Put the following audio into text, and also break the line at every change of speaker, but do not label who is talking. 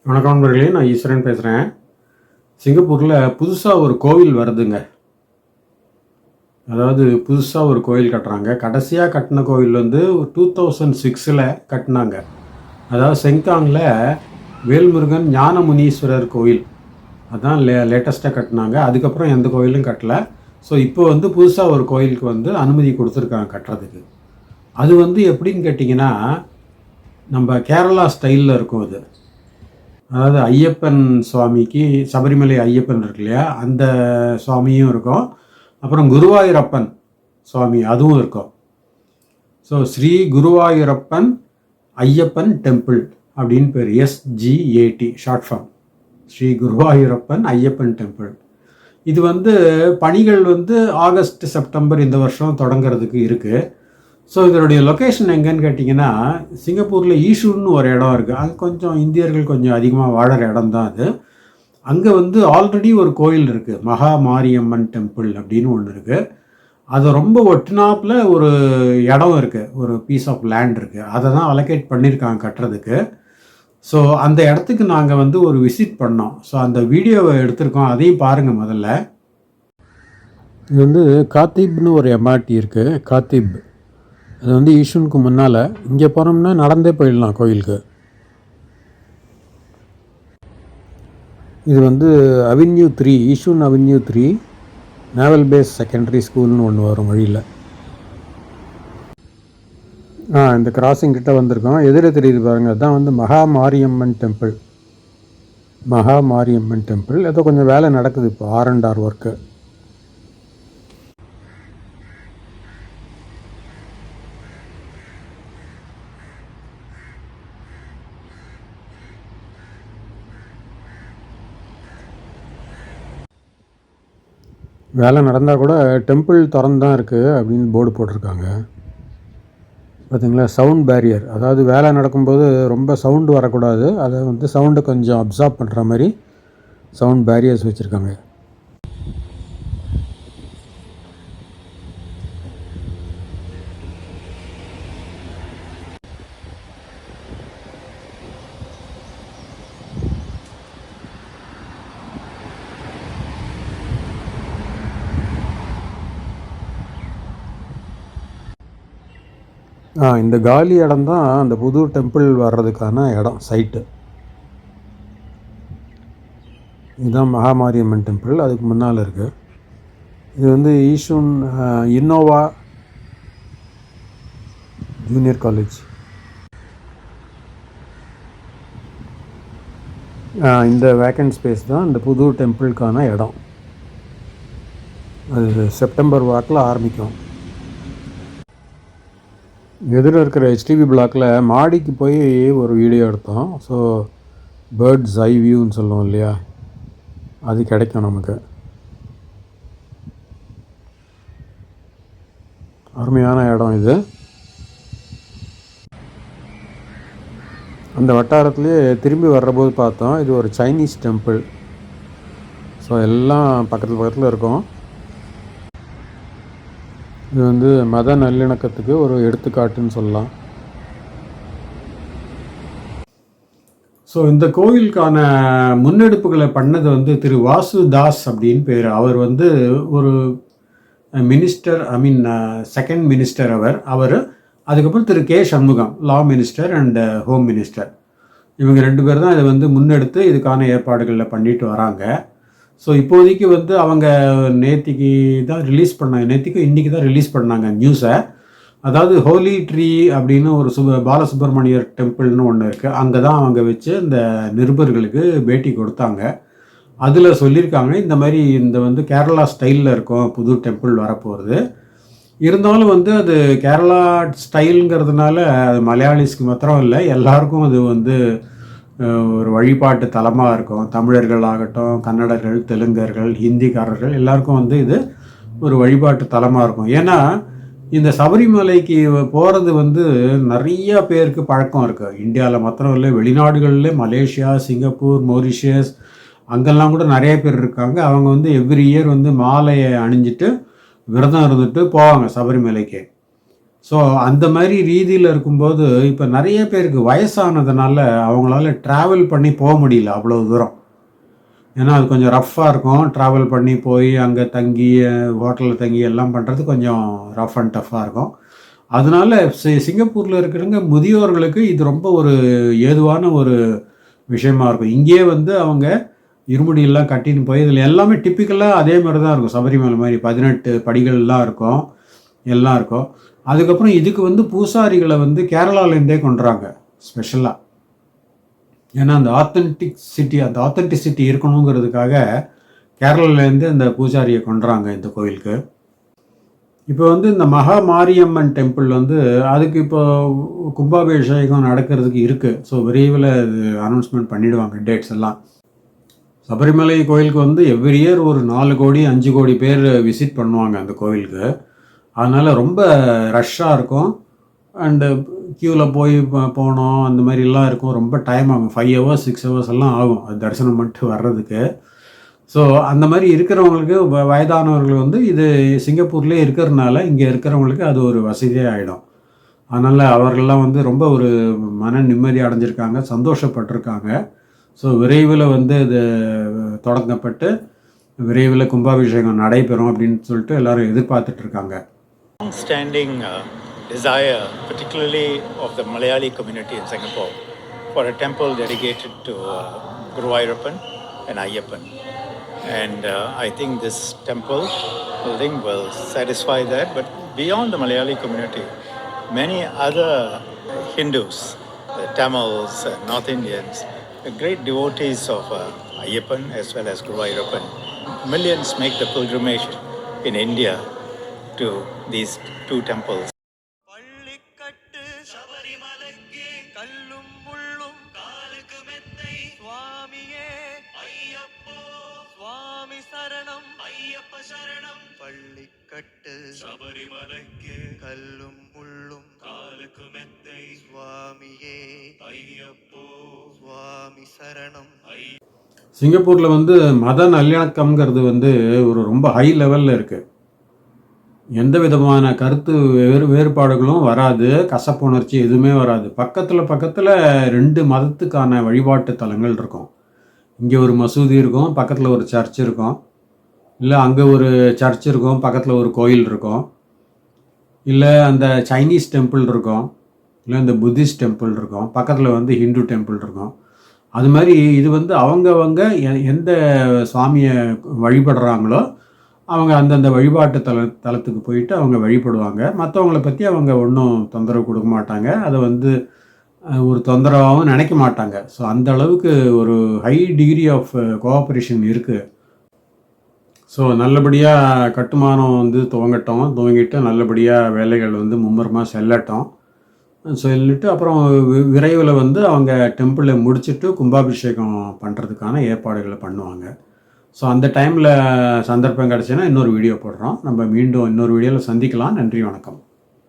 வணக்கம் நண்பர்களே, நான் ஈஸ்வரன் பேசுகிறேன். சிங்கப்பூரில் புதுசாக ஒரு கோவில் வருதுங்க. அதாவது புதுசாக ஒரு கோவில் கட்டுறாங்க. கடைசியாக கட்டின கோவில் வந்து 2006 கட்டினாங்க. அதாவது செங்காங்கில் வேல்முருகன் ஞானமுனீஸ்வரர் கோவில் அதான் லேட்டஸ்ட்டாக கட்டினாங்க. அதுக்கப்புறம் எந்த கோவிலும் கட்டலை. ஸோ இப்போ வந்து புதுசாக ஒரு கோயிலுக்கு வந்து அனுமதி கொடுத்துருக்காங்க கட்டுறதுக்கு. அது வந்து எப்படின்னு கேட்டிங்கன்னா, நம்ம கேரளா ஸ்டைலில் இருக்கும் அது. அதாவது ஐயப்பன் சுவாமிக்கு சபரிமலை ஐயப்பன் இருக்கு இல்லையா, அந்த சுவாமியும் இருக்கும். அப்புறம் குருவாயூரப்பன் சுவாமி அதுவும் இருக்கும். ஸோ ஸ்ரீ குருவாயூரப்பன் ஐயப்பன் டெம்பிள் அப்படின்னு பேர். SGAT short form, Shri Guruvayurappan Ayyappan temple. இது வந்து பணிகள் வந்து ஆகஸ்ட் செப்டம்பர் இந்த வருஷம் தொடங்கிறதுக்கு இருக்குது. ஸோ இதனுடைய லொக்கேஷன் எங்கன்னு கேட்டிங்கன்னா, சிங்கப்பூரில் ஈஷூன்னு ஒரு இடம் இருக்குது. அது கொஞ்சம் இந்தியர்கள் கொஞ்சம் அதிகமாக வாழற இடம் தான் அது. அங்கே வந்து ஆல்ரெடி ஒரு கோயில் இருக்குது, மகா மாரியம்மன் டெம்பிள் அப்படின்னு ஒன்று இருக்குது. அது ரொம்ப ஒட்டினாப்பில் ஒரு இடம் இருக்குது, ஒரு பீஸ் ஆஃப் லேண்ட் இருக்குது. அதை தான் அலோகேட் பண்ணியிருக்காங்க கட்டுறதுக்கு. ஸோ அந்த இடத்துக்கு நாங்கள் வந்து ஒரு விசிட் பண்ணோம். ஸோ அந்த வீடியோவை எடுத்திருக்கோம், அதையும் பாருங்கள் முதல்ல. இது வந்து காத்திப்னு ஒரு MRT இருக்குது, காத்திப். அது வந்து ஈஷூனுக்கு முன்னால். இங்கே போனோம்னா நடந்தே போயிடலாம் கோயிலுக்கு. இது வந்து avenue 3, Yishun avenue 3, naval base secondary ஸ்கூல்னு ஒன்று வரும் வழியில். இந்த கிராசிங் கிட்ட வந்திருக்கோம். எதிரே தெரியுது பாருங்கள், அதுதான் வந்து மகா மாரியம்மன் டெம்பிள். மகா மாரியம்மன் டெம்பிள் ஏதோ கொஞ்சம் வேலை நடக்குது இப்போ, R&R ஒர்க்கு. வேலை நடந்தால் கூட டெம்பிள் திறந்து தான் இருக்குது அப்படின்னு போர்டு போட்டிருக்காங்க பார்த்தீங்களா. சவுண்ட் பேரியர், அதாவது வேலை நடக்கும்போது ரொம்ப சவுண்டு வரக்கூடாது, அதை வந்து சவுண்டை கொஞ்சம் அப்சார்ப் பண்ணுற மாதிரி சவுண்ட் பேரியர்ஸ் வச்சுருக்காங்க. இந்த காலி இடம் தான் அந்த புது டெம்பிள் வர்றதுக்கான இடம், சைட்டு. இதுதான் மகாமாரியம்மன் டெம்பிள், அதுக்கு முன்னால் இருக்குது. இது வந்து ஈஷூன் இன்னோவா ஜூனியர் காலேஜ். இந்த வேக்கன்ட் ஸ்பேஸ் தான் இந்த புது டெம்பிளுக்கான இடம். அது செப்டம்பர் வாக்கில் ஆரம்பிக்கும். எதிர இருக்கிற HDB பிளாக்கில் மாடிக்கு போய் ஒரு வீடியோ எடுத்தோம். ஸோ பேர்ட்ஸ் ஐ வியூன்னு சொல்லுவோம் இல்லையா, அது கிடைக்கும் நமக்கு. அருமையான இடம் இது. அந்த வட்டாரத்துலேயே திரும்பி வர்றபோது பார்த்தோம், இது ஒரு சைனீஸ் டெம்பிள். ஸோ எல்லாம் பக்கத்தில் இருக்கும். இது வந்து மத நல்லிணக்கத்துக்கு ஒரு எடுத்துக்காட்டுன்னு சொல்லலாம். ஸோ இந்த கோவிலுக்கான முன்னெடுப்புகளை பண்ணது வந்து திரு வாசுதாஸ் அப்படின்னு பேர். அவர் வந்து ஒரு மினிஸ்டர், செகண்ட் மினிஸ்டர் அவர். அதுக்கப்புறம் திரு K. Shanmugam, law minister and home minister. இவங்க 2 பேர் தான் இதை வந்து முன்னெடுத்து இதுக்கான ஏற்பாடுகளில் பண்ணிட்டு வராங்க. ஸோ இப்போதைக்கு வந்து அவங்க நேற்றுக்கு இன்றைக்கி தான் ரிலீஸ் பண்ணாங்க நியூஸை. அதாவது ஹோலி ட்ரீ அப்படின்னு ஒரு பாலசுப்ரமணியர் டெம்பிள்னு ஒன்று இருக்குது, அங்கே தான் அவங்க வச்சு இந்த நிருபர்களுக்கு பேட்டி கொடுத்தாங்க. அதில் சொல்லியிருக்காங்க, இந்த மாதிரி இந்த வந்து கேரளா ஸ்டைலில் இருக்கும் புது டெம்பிள் வரப்போகிறது. இருந்தாலும் வந்து அது கேரளா ஸ்டைலுங்கிறதுனால அது மலையாளிஸ்க்கு மாத்திரம் இல்லை, எல்லாருக்கும் அது வந்து ஒரு வழிபாட்டு தலமாக இருக்கும். தமிழர்கள் ஆகட்டும், கன்னடர்கள், தெலுங்கர்கள், ஹிந்திக்காரர்கள் எல்லாருக்கும் வந்து இது ஒரு வழிபாட்டு தலமாக இருக்கும். ஏன்னா இந்த சபரிமலைக்கு போகிறது வந்து நிறைய பேருக்கு பழக்கம் இருக்குது. இந்தியாவில் மாத்திரம் இல்லை, வெளிநாடுகளில் மலேசியா, சிங்கப்பூர், மொரிஷியஸ் அங்கெல்லாம் கூட நிறைய பேர் இருக்காங்க. அவங்க வந்து எவ்ரி இயர் வந்து மாலையை அணிஞ்சிட்டு விரதம் இருந்துட்டு போவாங்க சபரிமலைக்கு. ஸோ அந்த மாதிரி ரீதியில் இருக்கும்போது இப்போ நிறைய பேருக்கு வயசானதுனால அவங்களால ட்ராவல் பண்ணி போக முடியல அவ்வளோ தூரம். ஏன்னா அது கொஞ்சம் ரஃப்பாக இருக்கும். ட்ராவல் பண்ணி போய் அங்கே தங்கி ஹோட்டலில் தங்கி எல்லாம் பண்ணுறது கொஞ்சம் ரஃப் அண்ட் டஃப்பாக இருக்கும். அதனால சிங்கப்பூரில் இருக்கிறவங்க முதியோர்களுக்கு இது ரொம்ப ஒரு ஏதுவான ஒரு விஷயமா இருக்கும். இங்கேயே வந்து அவங்க இருமுடியெல்லாம் கட்டின்னு போய் இதில் எல்லாமே டிப்பிக்கலாக அதே மாதிரி தான் இருக்கும். சபரிமலை மாதிரி 18 படிகள்லாம் இருக்கும், எல்லாம் இருக்கும். அதுக்கப்புறம் இதுக்கு வந்து பூசாரிகளை வந்து கேரளாலேருந்தே கொண்டுறாங்க ஸ்பெஷலாக. ஏன்னா அந்த ஆத்தென்டிசிட்டி இருக்கணுங்கிறதுக்காக கேரளாலேருந்து அந்த பூஜாரியை கொண்டுறாங்க இந்த கோயிலுக்கு. இப்போ வந்து இந்த மகா மாரியம்மன் டெம்பிள் வந்து அதுக்கு இப்போ கும்பாபிஷேகம் நடக்கிறதுக்கு இருக்குது. ஸோ விரைவில் இது அனௌன்ஸ்மெண்ட் பண்ணிவிடுவாங்க டேட்ஸ் எல்லாம். சபரிமலை கோயிலுக்கு வந்து எவ்ரி இயர் ஒரு 4 கோடி 5 கோடி பேர் விசிட் பண்ணுவாங்க அந்த கோவிலுக்கு. அதனால் ரொம்ப ரஷ்ஷாக இருக்கும். அண்டு க்யூவில் போய் போனோம் அந்த மாதிரிலாம் இருக்கும். ரொம்ப டைம் ஆகும். 5 hours 6 hours எல்லாம் ஆகும் அது தரிசனம் பண்ணிட்டு வர்றதுக்கு. ஸோ அந்த மாதிரி இருக்கிறவங்களுக்கு வயதானவர்கள் வந்து இது சிங்கப்பூர்லேயே இருக்கிறதுனால இங்கே இருக்கிறவங்களுக்கு அது ஒரு வசதியாக ஆகிடும். அதனால் அவர்கள்லாம் வந்து ரொம்ப ஒரு மன நிம்மதி அடைஞ்சிருக்காங்க, சந்தோஷப்பட்டிருக்காங்க. ஸோ விரைவில் வந்து இது தொடங்கப்பட்டு விரைவில் கும்பாபிஷேகம் நடைபெறும் அப்படின்னு சொல்லிட்டு எல்லாரும் எதிர்பார்த்துட்ருக்காங்க.
Long-standing desire, particularly of the Malayali community in Singapore, for a temple dedicated to Guru Ayyappan and Ayyappan. And I think this temple building will satisfy that. But beyond the Malayali community, many other Hindus, the Tamils, North Indians, the great devotees of Ayyappan as well as Guru Ayyappan, millions make the pilgrimage in India to these two temples.
பள்ளிக்கட்டு சபரிமலைக்கு கல்லும் முள்ளும் காலுக்கு மெத்தை சுவாமியே ஐயப்போ சுவாமி சரணம் ஐயப்ப சரணம். பள்ளிக்கட்டு சபரிமலைக்கு கல்லும் முள்ளும் காலுக்கு மெத்தை சுவாமியே ஐயப்போ சுவாமி சரணம்.
சிங்கப்பூரில் வந்து மத நல்லிணக்கம்ங்கிறது வந்து ஒரு ரொம்ப ஹை லெவலில் இருக்குது. எந்த விதமான கருத்து வேறுபாடுகளும் வராது, கசப்புணர்ச்சி எதுவுமே வராது. பக்கத்தில் 2 மதத்துக்கான வழிபாட்டு தலங்கள் இருக்கும். இங்கே ஒரு மசூதி இருக்கும், பக்கத்தில் ஒரு சர்ச் இருக்கும். இல்லை அங்கே ஒரு சர்ச் இருக்கும், பக்கத்தில் ஒரு கோயில் இருக்கும். இல்லை அந்த சைனீஸ் டெம்பிள் இருக்கும், இல்லை இந்த புத்திஸ்ட் டெம்பிள் இருக்கும், பக்கத்தில் வந்து ஹிந்து டெம்பிள் இருக்கும். அது மாதிரி இது வந்து அவங்கவங்க எந்த சுவாமியை வழிபடுறாங்களோ அவங்க அந்தந்த வழிபாட்டு தலத்துக்கு போயிட்டு அவங்க வழிபடுவாங்க. மற்றவங்கள பற்றி அவங்க ஒன்றும் தொந்தரவு கொடுக்க மாட்டாங்க. அதை வந்து ஒரு தொந்தரவாகவும் நினைக்க மாட்டாங்க. ஸோ அந்த அளவுக்கு ஒரு ஹை டிகிரி ஆஃப் கோஆப்ரேஷன் இருக்குது. ஸோ நல்லபடியாக கட்டுமானம் வந்து துவங்கிட்டு நல்லபடியாக வேலைகள் வந்து மும்முரமாக செல்லட்டும். சொல்லிட்டு அப்புறம் விரைவில் வந்து அவங்க டெம்பிளை முடிச்சுட்டு கும்பாபிஷேகம் பண்ணுறதுக்கான ஏற்பாடுகளை பண்ணுவாங்க. ஸோ அந்த டைமில் சந்தர்ப்பம் கிடச்சுன்னா இன்னொரு வீடியோ போடுறோம். நம்ம மீண்டும் இன்னொரு வீடியோவில் சந்திக்கலாம். நன்றி, வணக்கம்.